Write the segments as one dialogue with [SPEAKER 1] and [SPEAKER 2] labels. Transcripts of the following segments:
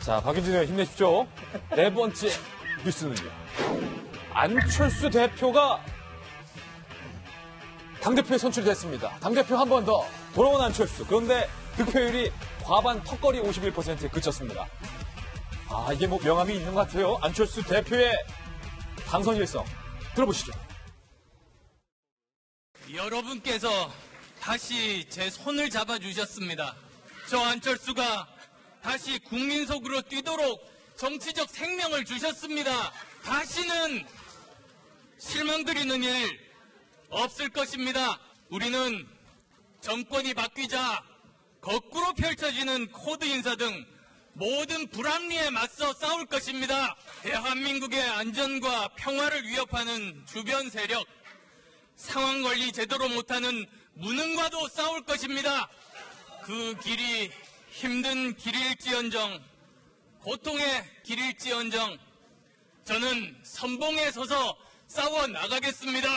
[SPEAKER 1] 자, 박윤진 의원 힘내십시오. 네 번째 뉴스는요. 안철수 대표가 당대표에 선출됐습니다. 당대표 한 번 더 돌아온 안철수. 그런데 득표율이 과반 턱걸이 51%에 그쳤습니다. 아, 이게 뭐 명함이 있는 것 같아요. 안철수 대표의 당선 일성. 들어보시죠.
[SPEAKER 2] 여러분께서 다시 제 손을 잡아주셨습니다. 저 안철수가 다시 국민 속으로 뛰도록 정치적 생명을 주셨습니다. 다시는 실망드리는 일 없을 것입니다. 우리는 정권이 바뀌자 거꾸로 펼쳐지는 코드 인사 등 모든 불합리에 맞서 싸울 것입니다. 대한민국의 안전과 평화를 위협하는 주변 세력, 상황 관리 제대로 못하는 무능과도 싸울 것입니다. 그 길이 힘든 길일지언정, 고통의 길일지언정, 저는 선봉에 서서 싸워 나가겠습니다.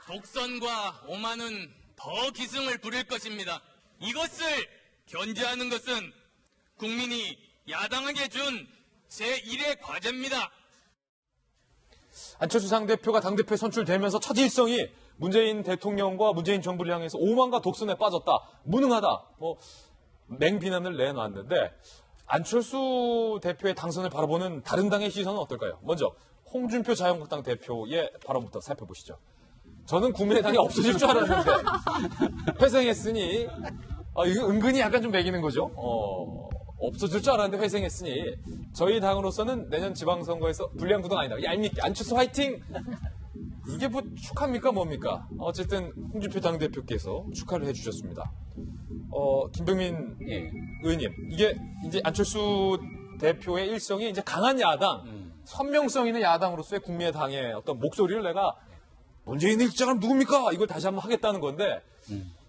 [SPEAKER 2] 독선과 오만은 더 기승을 부릴 것입니다. 이것을 견제하는 것은 국민이 야당에게 준 제1의 과제입니다.
[SPEAKER 1] 안철수 당대표가 당대표에 선출되면서 첫 일성이 문재인 대통령과 문재인 정부를 향해서 오만과 독선에 빠졌다. 무능하다. 맹비난을 내놨는데 안철수 대표의 당선을 바라보는 다른 당의 시선은 어떨까요? 먼저 홍준표 자유한국당 대표의 발언부터 살펴보시죠. 저는 국민의당이 없어질 줄 알았는데 회생했으니 이거 은근히 약간 좀 매기는 거죠. 없어질 줄 알았는데 회생했으니 저희 당으로서는 내년 지방선거에서 불리한 구도가 아니다. 얄밉게 안철수 화이팅! 이게 뭐 축하입니까 뭡니까? 어쨌든 홍준표 당대표께서 축하를 해주셨습니다. 김병민 의원님, 이게 이제 안철수 대표의 일성이 이제 강한 야당, 선명성 있는 야당으로서의 국민의당의 어떤 목소리를 내가 문재인의 입장은 누굽니까? 이걸 다시 한번 하겠다는 건데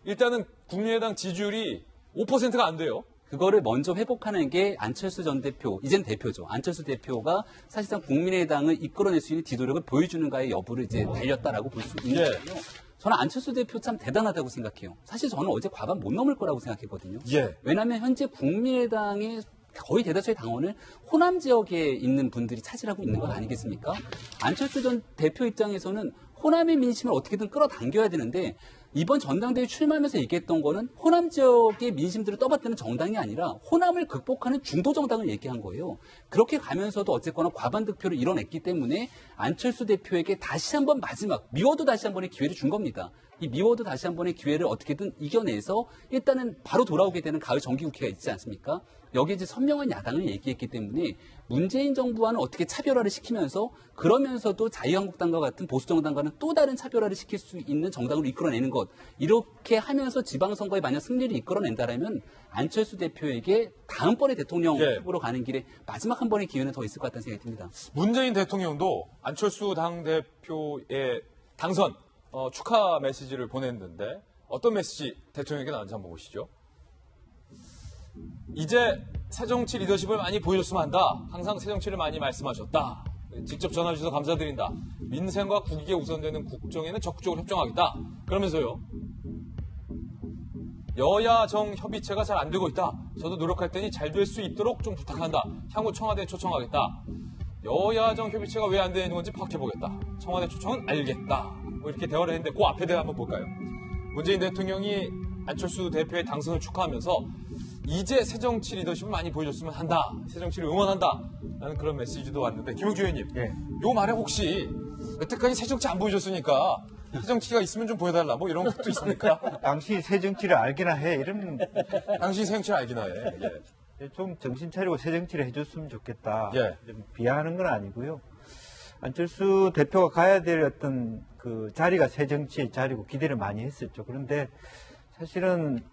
[SPEAKER 1] 일단은 국민의당 지지율이 5%가 안 돼요.
[SPEAKER 3] 그거를 먼저 회복하는 게 안철수 전 대표, 이젠 대표죠. 안철수 대표가 사실상 국민의당을 이끌어낼 수 있는 지도력을 보여주는가의 여부를 이제 달렸다라고 볼 수 있는 거거든요. 저는 안철수 대표 참 대단하다고 생각해요. 사실 저는 어제 과반 못 넘을 거라고 생각했거든요. 왜냐하면 현재 국민의당의 거의 대다수의 당원을 호남 지역에 있는 분들이 차지하고 있는 것 아니겠습니까? 안철수 전 대표 입장에서는 호남의 민심을 어떻게든 끌어당겨야 되는데 이번 전당대회 출마하면서 얘기했던 거는 호남 지역의 민심들을 떠받드는 정당이 아니라 호남을 극복하는 중도 정당을 얘기한 거예요. 그렇게 가면서도 어쨌거나 과반 득표를 이뤄냈기 때문에 안철수 대표에게 다시 한번 마지막, 미워도 다시 한 번의 기회를 준 겁니다. 이 미워도 다시 한 번의 기회를 어떻게든 이겨내서 일단은 바로 돌아오게 되는 가을 정기국회가 있지 않습니까? 여기에 이제 선명한 야당을 얘기했기 때문에 문재인 정부와는 어떻게 차별화를 시키면서 그러면서도 자유한국당과 같은 보수정당과는 또 다른 차별화를 시킬 수 있는 정당으로 이끌어내는 것. 이렇게 하면서 지방선거에 만약 승리를 이끌어낸다면 안철수 대표에게 다음번에 대통령 후보로 가는 길에 마지막 한 번의 기회는 더 있을 것 같다는 생각이 듭니다.
[SPEAKER 1] 문재인 대통령도 안철수 당대표의 당선 축하 메시지를 보냈는데 어떤 메시지 대통령에게 나왔는지 한번 보시죠. 이제 새정치 리더십을 많이 보여줬으면 한다. 항상 새정치를 많이 말씀하셨다. 직접 전화 주셔서 감사드린다. 민생과 국익에 우선되는 국정에는 적극적으로 협정하겠다. 그러면서요. 여야정 협의체가 잘 안 되고 있다. 저도 노력할 테니 잘 될 수 있도록 좀 부탁한다. 향후 청와대에 초청하겠다. 여야정 협의체가 왜 안 되는 건지 파악해보겠다. 청와대 초청은 알겠다. 뭐 이렇게 대화를 했는데 그 앞에 대화 한번 볼까요? 문재인 대통령이 안철수 대표의 당선을 축하하면서 이제 새정치 리더십을 많이 보여줬으면 한다. 새정치를 응원한다. 라는 그런 메시지도 왔는데 김용주 의원님. 요 말에 혹시 여태까지 새정치 안 보여줬으니까 새정치가 있으면 좀 보여달라. 뭐 이런 것도 있습니까?
[SPEAKER 4] 당시 새정치를 알기나 해. 이런.
[SPEAKER 1] 당시 새정치를 알기나 해.
[SPEAKER 4] 좀 정신 차리고 새정치를 해줬으면 좋겠다. 좀 비하하는 건 아니고요. 안철수 대표가 가야 될 어떤 그 자리가 새정치의 자리고 기대를 많이 했었죠. 그런데 사실은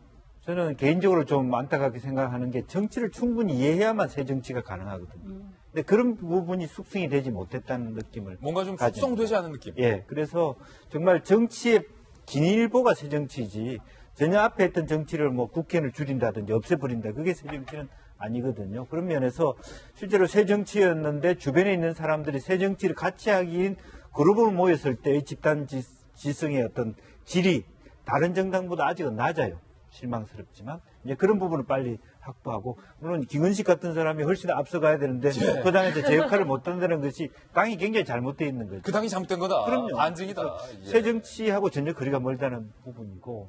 [SPEAKER 4] 저는 개인적으로 좀 안타깝게 생각하는 게 정치를 충분히 이해해야만 새정치가 가능하거든요. 근데 그런 부분이 숙성이 되지 못했다는 느낌을
[SPEAKER 1] 뭔가 좀 숙성되지 않은 느낌.
[SPEAKER 4] 그래서 정말 정치의 진일보가 새정치지 전혀 앞에 했던 정치를 뭐 국회의원을 줄인다든지 없애버린다. 그게 새정치는 아니거든요. 그런 면에서 실제로 새정치였는데 주변에 있는 사람들이 새정치를 같이 하기엔 그룹으로 모였을 때의 집단 지성의 어떤 질이 다른 정당보다 아직은 낮아요. 실망스럽지만 이제 그런 부분을 빨리 확보하고, 물론 김은식 같은 사람이 훨씬 앞서가야 되는데
[SPEAKER 1] 예.
[SPEAKER 4] 그 당에서 제 역할을 못 한다는 것이 당이 굉장히 잘못되어 있는 거죠.
[SPEAKER 1] 그 당이 잘못된 거다.
[SPEAKER 4] 그럼요.
[SPEAKER 1] 반증이다. 예.
[SPEAKER 4] 새 정치하고 전혀 거리가 멀다는 부분이고,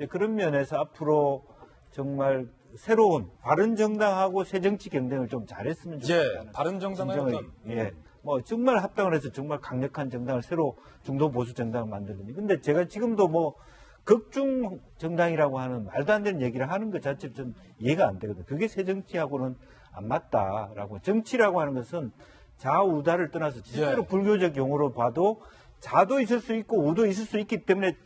[SPEAKER 4] 그런 면에서 앞으로 정말 새로운 바른정당하고 새정치 경쟁을 좀 잘했으면 좋겠다.
[SPEAKER 1] 바른정당의 어떤
[SPEAKER 4] 뭐 정말 합당을 해서 정말 강력한 정당을 새로 중도 보수 정당을 만들더니, 근데 제가 지금도 뭐 극중 정당이라고 하는 말도 안 되는 얘기를 하는 것 자체도 좀 이해가 안 되거든요. 그게 새정치하고는 안 맞다라고. 정치라고 하는 것은 좌우다를 떠나서 실제로 불교적 용어로 봐도 좌도 있을 수 있고 우도 있을 수 있기 때문에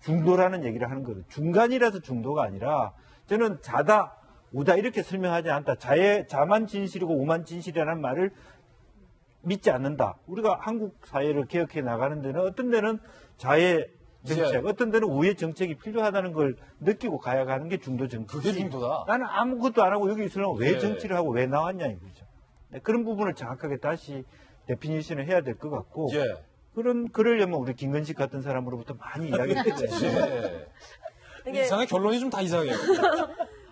[SPEAKER 4] 중도라는 얘기를 하는 거예요. 중간이라서 중도가 아니라, 저는 좌다 우다 이렇게 설명하지 않다. 좌만 진실이고 우만 진실이라는 말을 믿지 않는다. 우리가 한국 사회를 개혁해 나가는 데는 어떤 데는 좌의 정책, 어떤 데는 우의 정책이 필요하다는 걸 느끼고 가야 가는 게 중도 정책.
[SPEAKER 1] 그게 중도다.
[SPEAKER 4] 나는 아무것도 안 하고 여기 있으려면 왜 정치를 하고 왜 나왔냐 이거죠. 그런 부분을 정확하게 다시 데피니션을 해야 될 것 같고, 그러려면 우리 김건식 같은 사람으로부터 많이 이야기를 해야
[SPEAKER 1] 이상하게 결론이 좀 다 이상해요.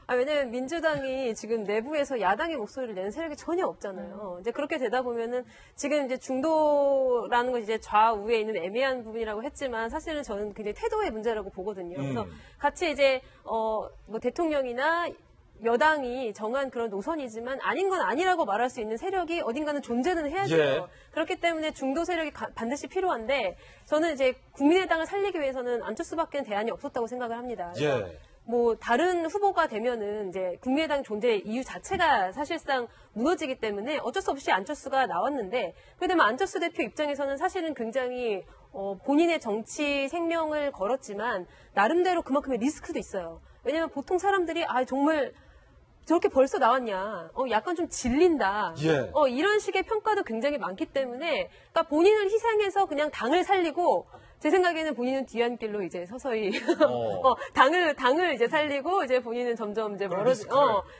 [SPEAKER 5] 왜냐면 민주당이 지금 내부에서 야당의 목소리를 내는 세력이 전혀 없잖아요. 이제 그렇게 되다 보면은 지금 이제 중도라는 건 이제 좌우에 있는 애매한 부분이라고 했지만 사실은 저는 굉장히 태도의 문제라고 보거든요. 그래서 같이 이제 뭐 대통령이나 여당이 정한 그런 노선이지만 아닌 건 아니라고 말할 수 있는 세력이 어딘가는 존재는 해야 돼요. 그렇기 때문에 중도 세력이 반드시 필요한데, 저는 이제 국민의당을 살리기 위해서는 안철수밖에 대안이 없었다고 생각을 합니다. 뭐 다른 후보가 되면은 이제 국민의당 존재 이유 자체가 사실상 무너지기 때문에 어쩔 수 없이 안철수가 나왔는데, 그러면 안철수 대표 입장에서는 사실은 굉장히 본인의 정치 생명을 걸었지만 나름대로 그만큼의 리스크도 있어요. 왜냐하면 보통 사람들이 정말 저렇게 벌써 나왔냐, 약간 좀 질린다, 이런 식의 평가도 굉장히 많기 때문에, 그러니까 본인을 희생해서 그냥 당을 살리고, 제 생각에는 본인은 뒤안길로 이제 서서히 당을 이제 살리고, 이제 본인은 점점 이제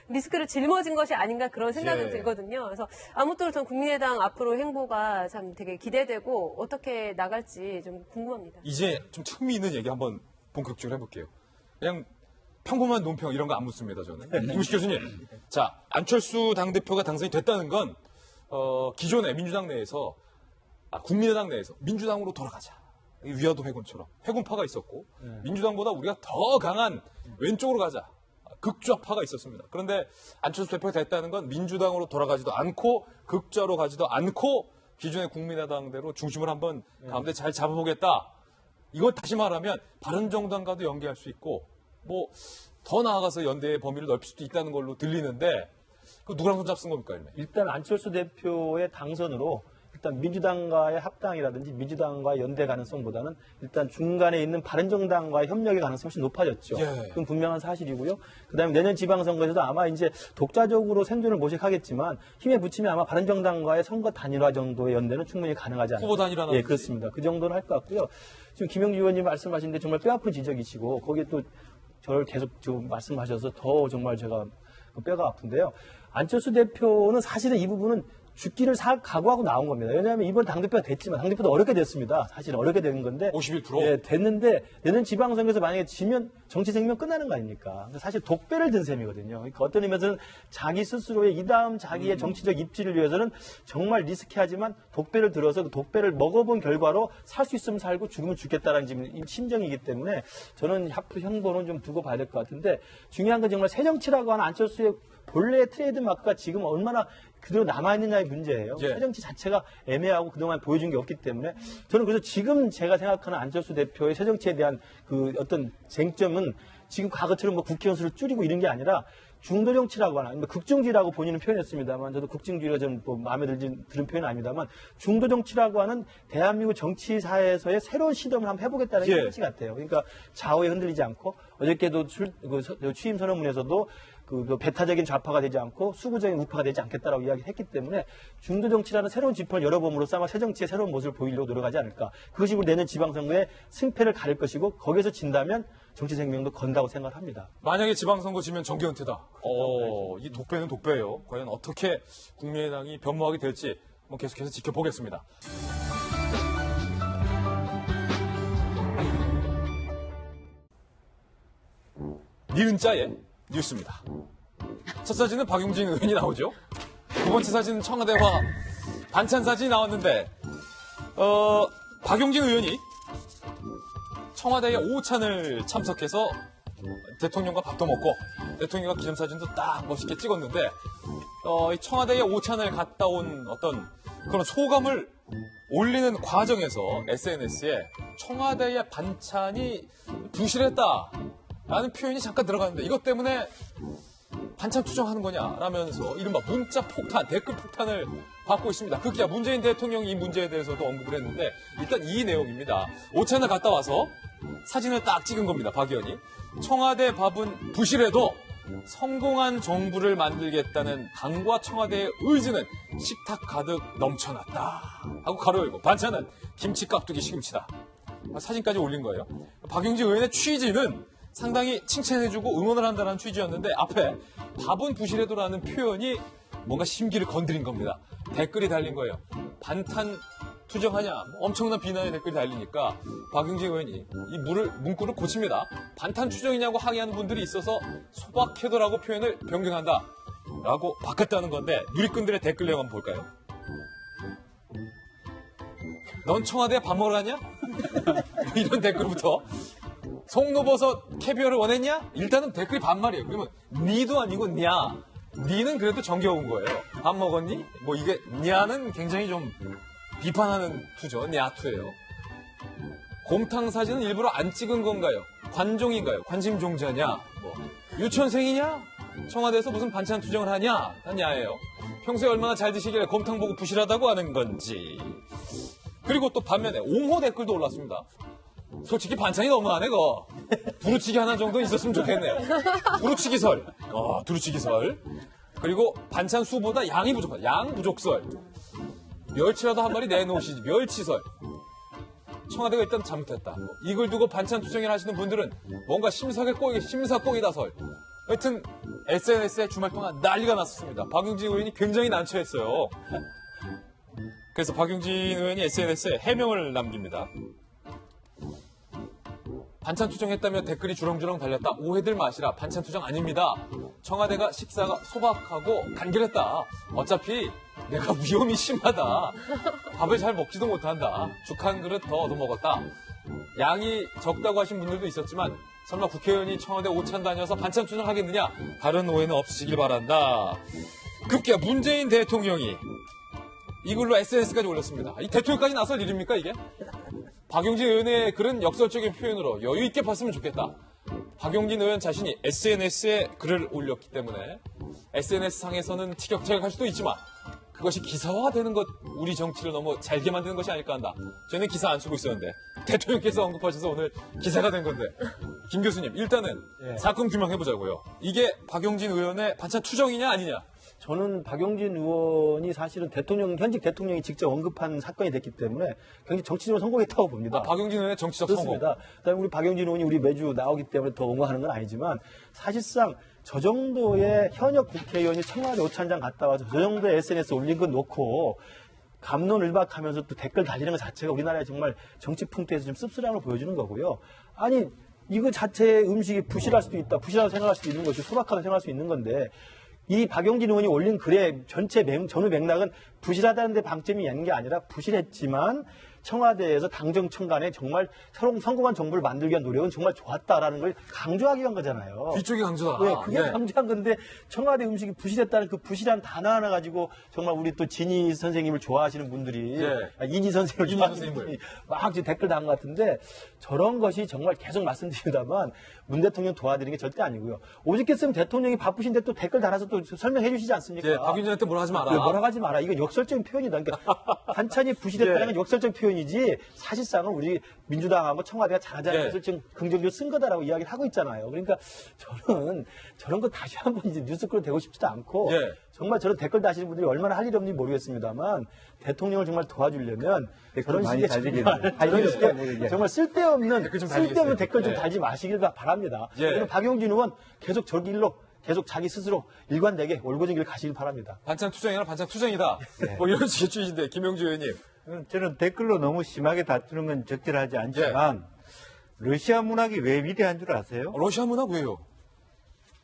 [SPEAKER 5] 리스크를 짊어진 것이 아닌가 그런 생각은 들거든요. 그래서 아무쪼록 전 국민의당 앞으로 행보가 참 되게 기대되고 어떻게 나갈지 좀 궁금합니다.
[SPEAKER 1] 이제 좀 틈이 있는 얘기 한번 본격적으로 해볼게요. 그냥 평범한 논평 이런 거 안 묻습니다, 저는. 이우식 교수님. 자, 안철수 당대표가 당선이 됐다는 건, 기존의 민주당 내에서, 국민의당 내에서 민주당으로 돌아가자. 위화도 회군처럼. 회군파가 있었고, 민주당보다 우리가 더 강한 왼쪽으로 가자. 극좌파가 있었습니다. 그런데 안철수 대표가 됐다는 건 민주당으로 돌아가지도 않고, 극좌로 가지도 않고, 기존의 국민의당대로 중심을 한번 가운데 잘 잡아보겠다. 이걸 다시 말하면, 바른정당과도 연계할 수 있고, 뭐 더 나아가서 연대의 범위를 넓힐 수도 있다는 걸로 들리는데, 그 누구랑 손잡쓴 겁니까?
[SPEAKER 6] 일단 안철수 대표의 당선으로 일단 민주당과의 합당이라든지 민주당과의 연대 가능성보다는 일단 중간에 있는 바른정당과의 협력의 가능성이 훨씬 높아졌죠. 그건 분명한 사실이고요. 그다음에 내년 지방선거에서도 아마 이제 독자적으로 생존을 모색하겠지만 힘에 붙이면 아마 바른정당과의 선거 단일화 정도의 연대는 충분히 가능하지 않을까.
[SPEAKER 1] 후보 단일화는?
[SPEAKER 6] 예, 그렇습니다. 그 정도는 할 것 같고요. 지금 김영주 의원님 말씀하시는데 정말 뼈아픈 지적이시고 거기에 또 저를 계속 좀 말씀하셔서 더 정말 제가 뼈가 아픈데요. 안철수 대표는 사실은 이 부분은 죽기를 각오하고 나온 겁니다. 왜냐하면 이번 당대표가 됐지만, 당대표도 어렵게 됐습니다. 사실은 어렵게 된 건데.
[SPEAKER 1] 51%?
[SPEAKER 6] 예, 됐는데, 내년 지방선거에서 만약에 지면 정치 생명 끝나는 거 아닙니까? 사실 독배를 든 셈이거든요. 그러니까 어떤 의미에서는 자기 스스로의 이 다음 자기의 정치적 입지를 위해서는 정말 리스키하지만 독배를 들어서 그 독배를 먹어본 결과로 살 수 있으면 살고 죽으면 죽겠다라는 지금 심정이기 때문에 저는 앞으로 형보는 좀 두고 봐야 될 것 같은데, 중요한 건 정말 새정치라고 하는 안철수의 본래의 트레이드 마크가 지금 얼마나 그대로 남아있느냐의 문제예요. 새정치 자체가 애매하고 그동안 보여준 게 없기 때문에 저는 그래서 지금 제가 생각하는 안철수 대표의 새정치에 대한 그 어떤 쟁점은 지금 과거처럼 뭐 국회의원 수를 줄이고 이런 게 아니라 중도 정치라고 하나, 극중주의라고 본인은 표현했습니다만, 저도 극중주의가 좀 뭐 마음에 들은 표현은 아닙니다만, 중도 정치라고 하는 대한민국 정치사에서의 새로운 시도를 한번 해보겠다는 게 정치 같아요. 그러니까 좌우에 흔들리지 않고, 어저께도 취임 선언문에서도 그 배타적인 좌파가 되지 않고 수구적인 우파가 되지 않겠다라고 이야기했기 때문에 중도 정치라는 새로운 지평을 열어봄으로써 아마 새 정치의 새로운 모습을 보이려고 노력하지 않을까. 그것이 우리 내년 지방선거의 승패를 가릴 것이고 거기에서 진다면 정치 생명도 건다고 생각을 합니다.
[SPEAKER 1] 만약에 지방선거 지면 정계 은퇴다. 이 독배는 독배예요. 과연 어떻게 국민의당이 변모하게 될지 한번 계속해서 지켜보겠습니다. 니은자의 뉴스입니다. 첫 사진은 박용진 의원이 나오죠. 두 번째 사진은 청와대와 반찬 사진이 나왔는데, 박용진 의원이 청와대의 오찬을 참석해서 대통령과 밥도 먹고 대통령과 기념사진도 딱 멋있게 찍었는데, 이 청와대의 오찬을 갔다 온 어떤 그런 소감을 올리는 과정에서 SNS에 청와대의 반찬이 부실했다라는 표현이 잠깐 들어갔는데, 이것 때문에 반찬 투정하는 거냐라면서 이른바 문자 폭탄, 댓글 폭탄을 받고 있습니다. 급기야 문재인 대통령이 이 문제에 대해서도 언급을 했는데, 일단 이 내용입니다. 오찬을 갔다 와서 사진을 딱 찍은 겁니다. 박 의원이. 청와대 밥은 부실해도 성공한 정부를 만들겠다는 당과 청와대의 의지는 식탁 가득 넘쳐났다 하고 가로 열고, 반찬은 김치, 깍두기, 시금치다. 사진까지 올린 거예요. 박용진 의원의 취지는 상당히 칭찬해주고 응원을 한다는 취지였는데, 앞에 밥은 부실해도라는 표현이 뭔가 심기를 건드린 겁니다. 댓글이 달린 거예요. 반찬 투정하냐, 엄청난 비난의 댓글이 달리니까 박용진 의원이 이 문구를 고칩니다. 반찬 투정이냐고 항의하는 분들이 있어서 소박해도라고 표현을 변경한다 라고 바꿨다는 건데, 누리꾼들의 댓글 내용 한번 볼까요? 넌 청와대에 밥 먹으러 갔냐? 이런 댓글부터. 송로버섯 캐비어를 원했냐? 일단은 댓글이 반말이에요. 그러면 니도 아니고 냐. 니는 그래도 정겨운 거예요. 밥 먹었니? 뭐 이게 냐는 굉장히 좀 비판하는 투죠. 냐투예요. 곰탕 사진은 일부러 안 찍은 건가요? 관종인가요? 관심종자냐? 뭐 유치원생이냐? 청와대에서 무슨 반찬 투정을 하냐? 다 냐예요. 평소에 얼마나 잘 드시길래 곰탕 보고 부실하다고 하는 건지. 그리고 또 반면에 옹호 댓글도 올랐습니다. 솔직히 반찬이 너무하네, 거. 두루치기 하나 정도 있었으면 좋겠네요. 두루치기설. 두루치기설. 그리고 반찬 수보다 양이 부족하다. 양 부족설. 멸치라도 한 마리 내놓으시지. 멸치설. 청와대가 일단 잘못했다. 이걸 두고 반찬 투정을 하시는 분들은 뭔가 심사꼬이다설. 하여튼 SNS에 주말 동안 난리가 났었습니다. 박용진 의원이 굉장히 난처했어요. 그래서 박용진 의원이 SNS에 해명을 남깁니다. 반찬 투정했다며 댓글이 주렁주렁 달렸다. 오해들 마시라. 반찬 투정 아닙니다. 청와대가 식사가 소박하고 간결했다. 어차피 내가 위험이 심하다. 밥을 잘 먹지도 못한다. 죽 한 그릇 더 얻어먹었다. 양이 적다고 하신 분들도 있었지만 설마 국회의원이 청와대 오찬 다녀서 반찬 투정하겠느냐. 다른 오해는 없으시길 바란다. 급기야 문재인 대통령이 이걸로 SNS까지 올렸습니다. 이 대통령까지 나설 일입니까 이게? 박용진 의원의 그런 역설적인 표현으로 여유 있게 봤으면 좋겠다. 박용진 의원 자신이 SNS에 글을 올렸기 때문에 SNS상에서는 티격태격할 수도 있지만 그것이 기사화되는 것, 우리 정치를 너무 잘게 만드는 것이 아닐까 한다. 저는 기사 안 쓰고 있었는데 대통령께서 언급하셔서 오늘 기사가 된 건데, 김 교수님 일단은 사건 규명해보자고요. 이게 박용진 의원의 반찬 투정이냐 아니냐?
[SPEAKER 6] 저는 박용진 의원이 사실은 현직 대통령이 직접 언급한 사건이 됐기 때문에 굉장히 정치적으로 성공했다고 봅니다.
[SPEAKER 1] 박용진 의원의 정치적
[SPEAKER 6] 그렇습니다.
[SPEAKER 1] 성공.
[SPEAKER 6] 그다음에 우리 박용진 의원이 우리 매주 나오기 때문에 더 옹호하는 건 아니지만, 사실상 저 정도의 현역 국회의원이 청와대 오찬장 갔다 와서 저 정도의 SNS 올린 건 놓고 갑론을박하면서 또 댓글 달리는 것 자체가 우리나라의 정말 정치 풍토에서 좀 씁쓸함을 보여주는 거고요. 아니, 이거 자체의 음식이 부실할 수도 있다. 부실하다고 생각할 수도 있는 것이고 소박하다고 생각할 수 있는 건데, 이 박용진 의원이 올린 글의 전후 맥락은 부실하다는 데 방점이 있는 게 아니라, 부실했지만 청와대에서 당정청 간에 정말 성공한 정부를 만들기 위한 노력은 정말 좋았다라는 걸 강조하기 위한 거잖아요.
[SPEAKER 1] 뒤쪽이 강조다.
[SPEAKER 6] 네, 그게 강조한 건데, 청와대 음식이 부실했다는 그 부실한 단어 하나 가지고 정말 우리 또 진희 선생님을 좋아하시는 분들이, 이지 선생님을 좋아하시는 분들이 막 지금 댓글 단 것 같은데, 저런 것이 정말 계속 말씀드립니다만 문 대통령 도와드리는 게 절대 아니고요. 오죽했으면 대통령이 바쁘신데 또 댓글 달아서 또 설명해 주시지 않습니까?
[SPEAKER 1] 박용진한테 뭐라 하지 마라.
[SPEAKER 6] 뭐라 하지 마라. 이건 역설적인 표현이다. 그러니까 반찬이 부실했다는 건 역설적인 표현이지, 사실상은 우리 민주당하고 청와대가 잘하자는 것을 지금 긍정적으로 쓴 거다라고 이야기를 하고 있잖아요. 그러니까 저는 저런 거 다시 한번 이제 뉴스거로 되고 싶지도 않고, 정말 저런 댓글 다시는 분들이 얼마나 할 일이 없는지 모르겠습니다만, 대통령을 정말 도와주려면 저런 식의 정말 쓸데없는 댓글 좀 달지 마시길 바랍니다. 그럼 박용진 의원 계속 저 길로 계속 자기 스스로 일관되게 올고진 길을 가시길 바랍니다.
[SPEAKER 1] 반찬 투정이나 반찬 투정이다. 뭐 이런 식의 취지인데, 김영주 의원님.
[SPEAKER 4] 저는 댓글로 너무 심하게 다투는 건 적절하지 않지만, 러시아 문학이 왜 위대한 줄 아세요?
[SPEAKER 1] 러시아 문학 왜요?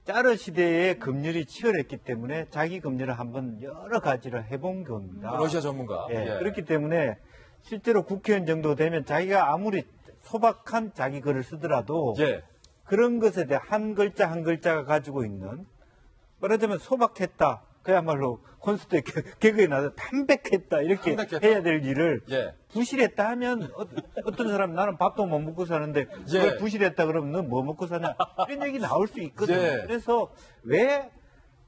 [SPEAKER 4] 짜르 시대에 검열이 치열했기 때문에 자기 검열을 한번 여러 가지를 해본 겁니다.
[SPEAKER 1] 러시아 전문가.
[SPEAKER 4] 예,
[SPEAKER 1] 예.
[SPEAKER 4] 그렇기 때문에 실제로 국회의원 정도 되면 자기가 아무리 소박한 자기 글을 쓰더라도
[SPEAKER 1] 예.
[SPEAKER 4] 그런 것에 대해 한 글자 한 글자가 가지고 있는, 말하자면 소박했다, 그야말로 콘서트에 개그에 나서 담백했다 이렇게
[SPEAKER 1] 담백했다.
[SPEAKER 4] 해야 될 일을
[SPEAKER 1] 예.
[SPEAKER 4] 부실했다 하면 어떤 사람 나는 밥도 못 먹고 사는데
[SPEAKER 1] 예.
[SPEAKER 4] 왜 부실했다 그러면 넌 뭐 먹고 사냐 이런 얘기 나올 수 있거든요.
[SPEAKER 1] 예.
[SPEAKER 4] 그래서 왜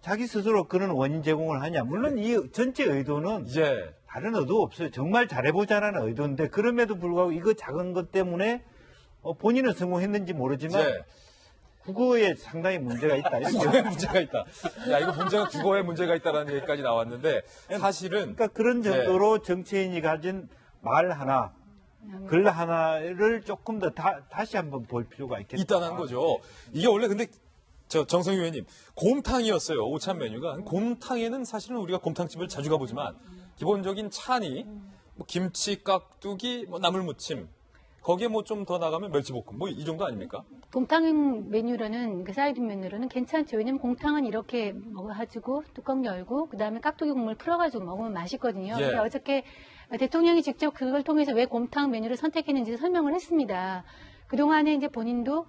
[SPEAKER 4] 자기 스스로 그런 원인 제공을 하냐. 물론 이 전체 의도는
[SPEAKER 1] 예.
[SPEAKER 4] 다른 의도 없어요. 정말 잘해보자라는 의도인데 그럼에도 불구하고 이거 작은 것 때문에 본인은 성공했는지 모르지만
[SPEAKER 1] 예.
[SPEAKER 4] 국어에 상당히 문제가 있다. 이렇게.
[SPEAKER 1] 국어에 문제가 있다. 야, 이거 문제가 국어에 문제가 있다라는 얘기까지 나왔는데 사실은
[SPEAKER 4] 그러니까 그런 정도로 정치인이 가진 말 하나, 글 하나를 조금 더 다시 한번 볼 필요가 있겠다.
[SPEAKER 1] 있다는 거죠. 이게 원래 근데 정성희 의원님 곰탕이었어요. 오찬 메뉴가. 곰탕에는 사실은 우리가 곰탕집을 자주 가보지만 기본적인 찬이 뭐 김치, 깍두기, 뭐 나물무침 거기에 뭐 좀 더 나가면 멸치볶음 뭐 이 정도 아닙니까?
[SPEAKER 7] 곰탕 메뉴로는 그 사이드 메뉴로는 괜찮죠. 왜냐면 곰탕은 이렇게 먹어가지고 뚜껑 열고 그 다음에 깍두기 국물 풀어가지고 먹으면 맛있거든요.
[SPEAKER 1] 예.
[SPEAKER 7] 근데 어저께 대통령이 직접 그걸 통해서 왜 곰탕 메뉴를 선택했는지 설명을 했습니다. 그 동안에 이제 본인도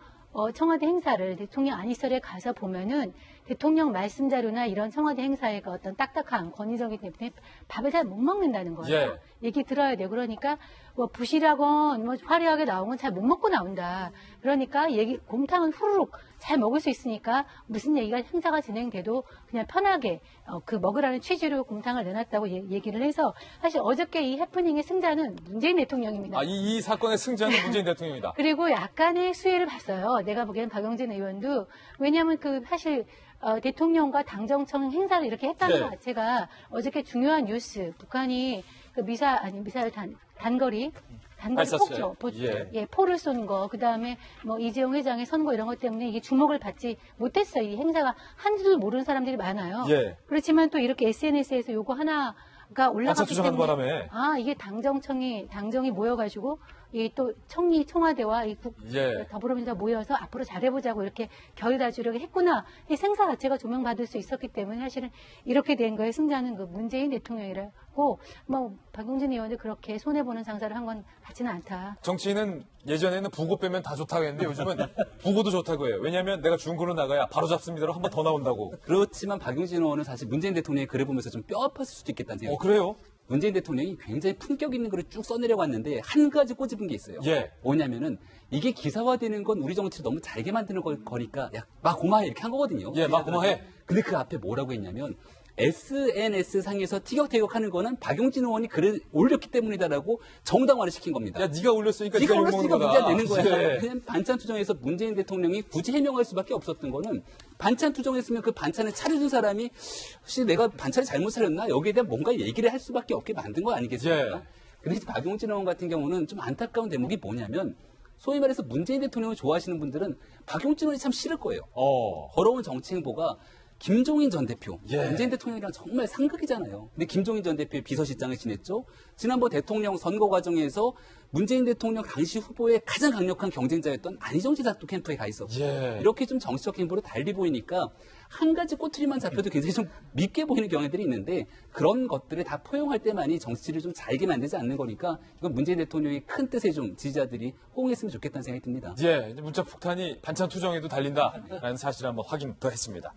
[SPEAKER 7] 청와대 행사를 대통령 안희설에 가서 보면은 대통령 말씀 자료나 이런 청와대 행사의 그 어떤 딱딱함, 권위적이기 때문에 밥을 잘 못 먹는다는 거예요.
[SPEAKER 1] 예.
[SPEAKER 7] 얘기 들어야 돼. 그러니까 뭐 부실하건 뭐 화려하게 나온 건 잘 못 먹고 나온다. 그러니까 곰탕은 후루룩 잘 먹을 수 있으니까 무슨 얘기가 행사가 진행돼도 그냥 편하게 그 먹으라는 취지로 곰탕을 내놨다고 얘기를 해서 사실 어저께 이 해프닝의 승자는 문재인 대통령입니다.
[SPEAKER 1] 아, 이 사건의 승자는 문재인 대통령이다.
[SPEAKER 7] 그리고 약간의 수혜를 봤어요. 내가 보기엔 박용진 의원도. 왜냐하면 사실 대통령과 당정청 행사를 이렇게 했다는
[SPEAKER 1] 네.
[SPEAKER 7] 것 자체가 어저께 중요한 뉴스, 북한이 미사일 단거리
[SPEAKER 1] 발사체.
[SPEAKER 7] 폭죠.
[SPEAKER 1] 예.
[SPEAKER 7] 포를 쏘는 거, 그 다음에 뭐 이재용 회장의 선거 이런 것 때문에 이게 주목을 받지 못했어요. 이 행사가 한지도 모르는 사람들이 많아요.
[SPEAKER 1] 예.
[SPEAKER 7] 그렇지만 또 이렇게 SNS에서 요거 하나가 올라갔기
[SPEAKER 1] 투정하는
[SPEAKER 7] 때문에
[SPEAKER 1] 바람에.
[SPEAKER 7] 이게 당정이 모여가지고 이 또 청와대와 이
[SPEAKER 1] 예.
[SPEAKER 7] 더불어민주당 모여서 앞으로 잘해보자고 이렇게 결의다주려고 했구나. 이 생사 자체가 조명받을 수 있었기 때문에 사실은 이렇게 된 거에 승자는 그 문재인 대통령이라고 뭐 박용진 의원도 그렇게 손해보는 상사를 한 건 같지는 않다.
[SPEAKER 1] 정치인은 예전에는 부고 빼면 다 좋다고 했는데 요즘은 부고도 좋다고 해요. 왜냐하면 내가 중고로 나가야 바로 잡습니다로 한 번 더 나온다고.
[SPEAKER 3] 그렇지만 박용진 의원은 사실 문재인 대통령의 글을 보면서 좀 뼈 아팠을 수도 있겠다는 생각이
[SPEAKER 1] 그래요?
[SPEAKER 3] 문재인 대통령이 굉장히 품격 있는 글을 쭉 써내려고 왔는데 한 가지 꼬집은 게 있어요.
[SPEAKER 1] 예.
[SPEAKER 3] 뭐냐면은 이게 기사화되는 건 우리 정치를 너무 잘게 만드는 거니까 야, 막 고마해 이렇게 한 거거든요.
[SPEAKER 1] 예, 막 고마해.
[SPEAKER 3] 근데 그 앞에 뭐라고 했냐면 SNS 상에서 티격태격하는 거는 박용진 의원이 글을 올렸기 때문이다라고 정당화를 시킨 겁니다.
[SPEAKER 1] 야, 네가 올렸으니까
[SPEAKER 3] 네가
[SPEAKER 1] 네가
[SPEAKER 3] 올렸으니까
[SPEAKER 1] 욕먹는
[SPEAKER 3] 문제가
[SPEAKER 1] 거다.
[SPEAKER 3] 되는 거야.
[SPEAKER 1] 예.
[SPEAKER 3] 그냥 반찬 투정에서 문재인 대통령이 굳이 해명할 수밖에 없었던 거는 반찬 투정했으면 그 반찬을 차려준 사람이 혹시 내가 반찬을 잘못 차렸나 여기에 대한 뭔가 얘기를 할 수밖에 없게 만든 거 아니겠습니까?
[SPEAKER 1] 예.
[SPEAKER 3] 근데 박용진 의원 같은 경우는 좀 안타까운 대목이 뭐냐면 소위 말해서 문재인 대통령을 좋아하시는 분들은 박용진 의원이 참 싫을 거예요. 걸어온 정치 행보가 김종인 전 대표,
[SPEAKER 1] 예.
[SPEAKER 3] 문재인 대통령이랑 정말 상극이잖아요. 근데 김종인 전 대표의 비서실장을 지냈죠. 지난번 대통령 선거 과정에서 문재인 대통령 당시 후보의 가장 강력한 경쟁자였던 안희정 지사도 캠프에 가 있었고
[SPEAKER 1] 예.
[SPEAKER 3] 이렇게 좀 정치적 행보로 달리 보이니까 한 가지 꼬투리만 잡혀도 굉장히 좀 밉게 보이는 경향들이 있는데 그런 것들을 다 포용할 때만이 정치를 좀 잘게 만들지 않는 거니까 이건 문재인 대통령의 큰 뜻에 좀 지지자들이 호응했으면 좋겠다는 생각이 듭니다.
[SPEAKER 1] 예, 이제 문자 폭탄이 반찬 투정에도 달린다라는 사실을 한번 확인 더 했습니다.